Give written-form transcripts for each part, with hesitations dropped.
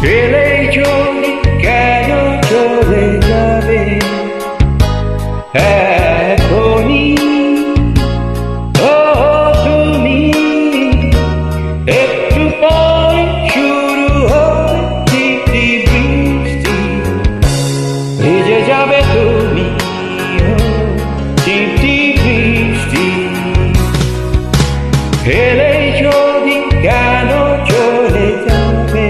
এলেই চলি কেন চলে যাবে এখনই? ও তুমি একটু পর শুরু হবে ঝিরি বৃষ্টি, ভিজে যাবে তুমি ঝিরি বৃষ্টি। এলেই চলি কেন চলে যাবে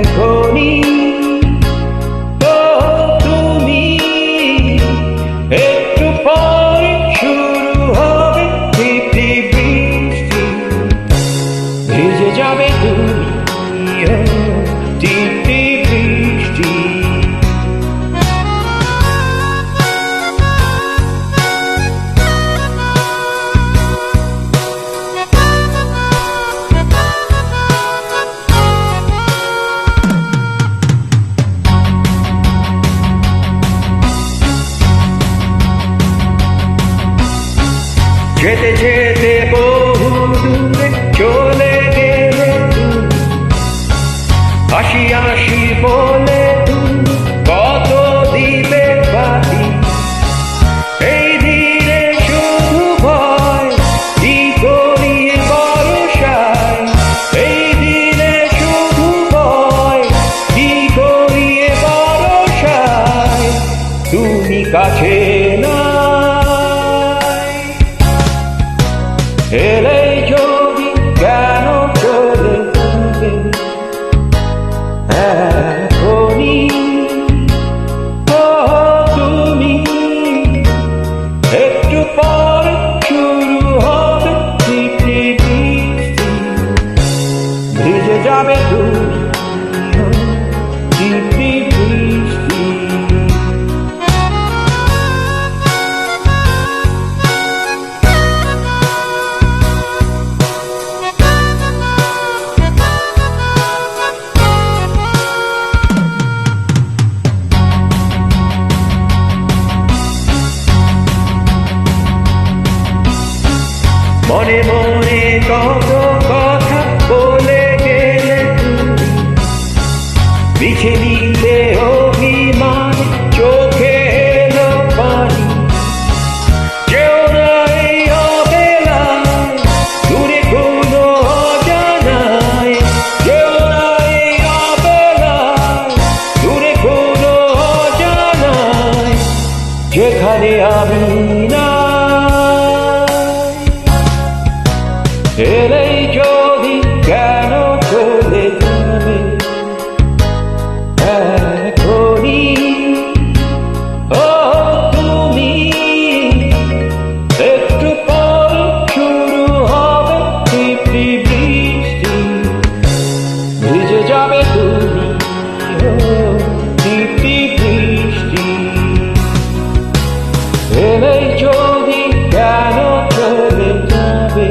এখনই? ও তুমি একটু পর শুরু হবে ঝিরি বৃষ্টি, ভিজে যাবে তুমি ঝিরি বৃষ্টি। যেতে যেতে বহু দূরে চলে গেলে তুমি, হাসি হাসি বলে তুমি কত দিবে বাতি। এই ধীরে শুধু ভয় কি করিয়ে বর্ষায়, এই ধীরে শুধু ভয় কি করিয়ে বর্ষায়। তুমি কাছে না এলেই যদি কেন চলে যাবে এখনই? ও তুমি একটু পর শুরু হবে ঝিরি বৃষ্টি, ভিজে যাবে তুমি ঝিরি বৃষ্টি। মনে মনে কত কথা বলে গেলে তুমি, মিছে দিলে অভিমান চোখে এলো পানি। যেও না এই অবেলায় দূরে কোনো অজানায়, যেও না এই অবেলায় দূরে কোনো অজানায়, যেখানে আমি না। এলেই যদি কেন চলে যাবে এখনই? ও তুমি একটু পর শুরু হবে ঝিরি বৃষ্টি, ভিজে যাবে তুমি ঝিরি বৃষ্টি। এলেই যদি কেন চলে যাবে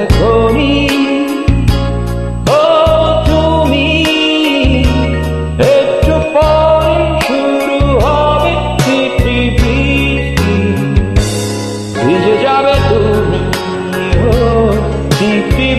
এখনই? ও তুমি একটু পর শুরু হবে ঝিরি বৃষ্টি, ভিজে যাবে তুমি ঝিরি